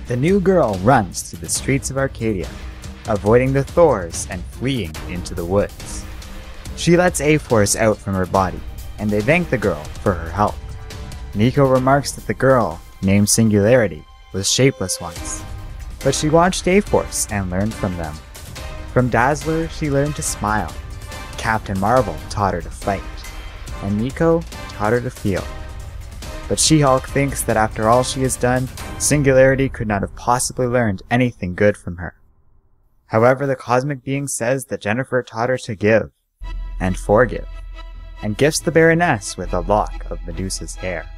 The new girl runs through the streets of Arcadia, avoiding the Thors and fleeing into the woods. She lets A-Force out from her body, and they thank the girl for her help. Nico remarks that the girl, named Singularity, was shapeless once, but she watched A-Force and learned from them. From Dazzler, she learned to smile. Captain Marvel taught her to fight, and Nico taught her to feel. But She-Hulk thinks that after all she has done, Singularity could not have possibly learned anything good from her. However, the cosmic being says that Jennifer taught her to give, and forgive, and gifts the Baroness with a lock of Medusa's hair.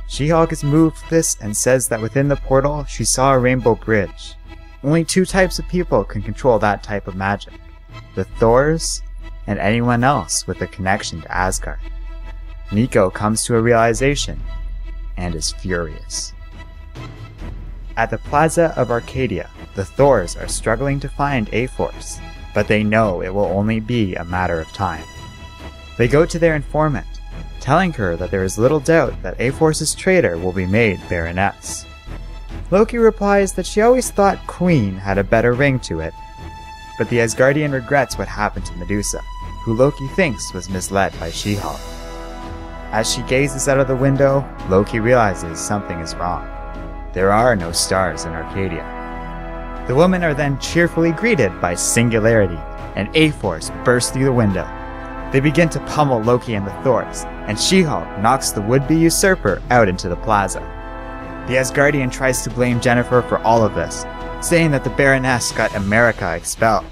She-Hulk is moved with this and says that within the portal she saw a rainbow bridge. Only two types of people can control that type of magic: the Thors and anyone else with a connection to Asgard. Nico comes to a realization and is furious. At the Plaza of Arcadia, the Thors are struggling to find A-Force, but they know it will only be a matter of time. They go to their informant, telling her that there is little doubt that A-Force's traitor will be made Baroness. Loki replies that she always thought Queen had a better ring to it, but the Asgardian regrets what happened to Medusa, who Loki thinks was misled by She-Hulk. As she gazes out of the window, Loki realizes something is wrong. There are no stars in Arcadia. The women are then cheerfully greeted by Singularity, and A-Force bursts through the window. They begin to pummel Loki and the Thors, and She-Hulk knocks the would-be usurper out into the plaza. The Asgardian tries to blame Jennifer for all of this, saying that the Baroness got America expelled.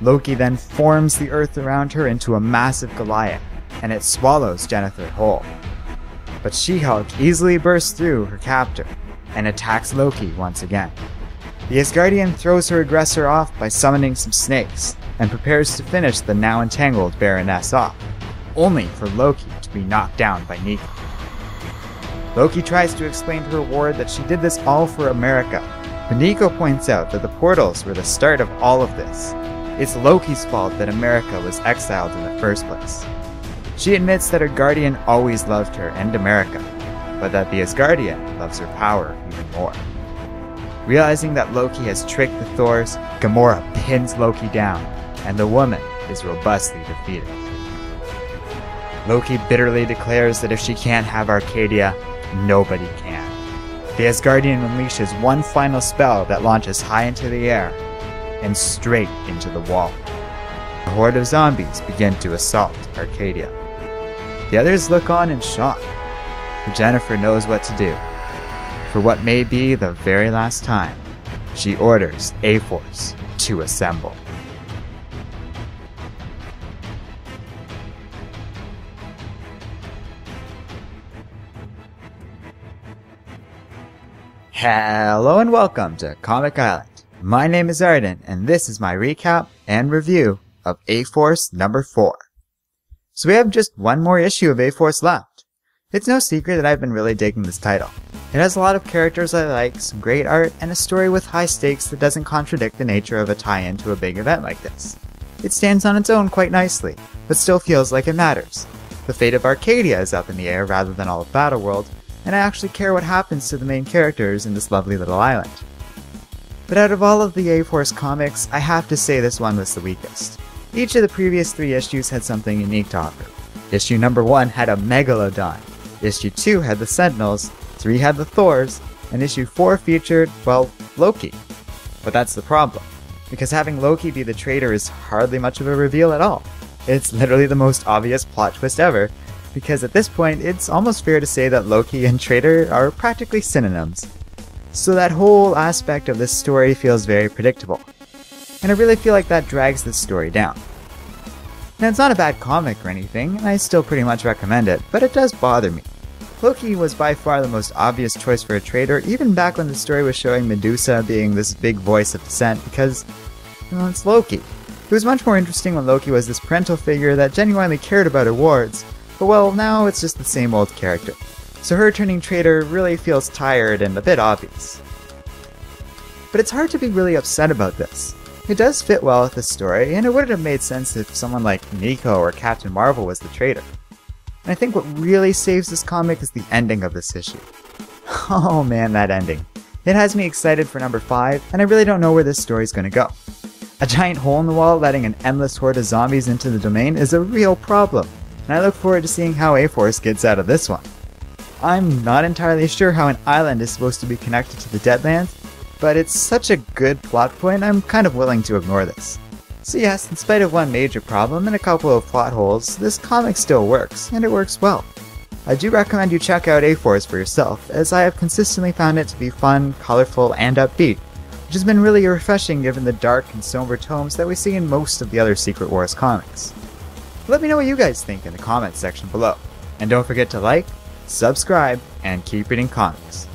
Loki then forms the earth around her into a massive Goliath, and it swallows Jennifer whole. But She-Hulk easily bursts through her captor, and attacks Loki once again. The Asgardian throws her aggressor off by summoning some snakes, and prepares to finish the now entangled Baroness off, only for Loki to be knocked down by Nico. Loki tries to explain to her ward that she did this all for America, but Nico points out that the portals were the start of all of this. It's Loki's fault that America was exiled in the first place. She admits that her guardian always loved her and America, but that the Asgardian loves her power even more. Realizing that Loki has tricked the Thors, Gamora pins Loki down, and the woman is robustly defeated. Loki bitterly declares that if she can't have Arcadia, nobody can. The Asgardian unleashes one final spell that launches high into the air, and straight into the wall. A horde of zombies begin to assault Arcadia. The others look on in shock, but Jennifer knows what to do. For what may be the very last time, she orders A-Force to assemble. Hello and welcome to Comic Island. My name is Arden, and this is my recap and review of A-Force number 4. So we have just one more issue of A-Force left. It's no secret that I've been really digging this title. It has a lot of characters I like, some great art, and a story with high stakes that doesn't contradict the nature of a tie-in to a big event like this. It stands on its own quite nicely, but still feels like it matters. The fate of Arcadia is up in the air rather than all of Battleworld, and I actually care what happens to the main characters in this lovely little island. But out of all of the A-Force comics, I have to say this one was the weakest. Each of the previous 3 issues had something unique to offer. Issue number 1 had a Megalodon, Issue 2 had the Sentinels, 3 had the Thors, and Issue 4 featured, well, Loki. But that's the problem, because having Loki be the traitor is hardly much of a reveal at all. It's literally the most obvious plot twist ever, because at this point it's almost fair to say that Loki and traitor are practically synonyms. So that whole aspect of this story feels very predictable, and I really feel like that drags this story down. Now, it's not a bad comic or anything, and I still pretty much recommend it, but it does bother me. Loki was by far the most obvious choice for a traitor, even back when the story was showing Medusa being this big voice of dissent, because, well, it's Loki. It was much more interesting when Loki was this parental figure that genuinely cared about her wards, but well, now it's just the same old character. So her turning traitor really feels tired and a bit obvious. But it's hard to be really upset about this. It does fit well with the story, and it wouldn't have made sense if someone like Nico or Captain Marvel was the traitor. And I think what really saves this comic is the ending of this issue. Oh man, that ending. It has me excited for number 5, and I really don't know where this story's gonna go. A giant hole in the wall letting an endless horde of zombies into the domain is a real problem, and I look forward to seeing how A-Force gets out of this one. I'm not entirely sure how an island is supposed to be connected to the Deadlands, but it's such a good plot point I'm kind of willing to ignore this. So yes, in spite of one major problem and a couple of plot holes, this comic still works, and it works well. I do recommend you check out A-Force for yourself, as I have consistently found it to be fun, colorful, and upbeat, which has been really refreshing given the dark and somber tones that we see in most of the other Secret Wars comics. Let me know what you guys think in the comments section below, and don't forget to like, subscribe, and keep reading comics.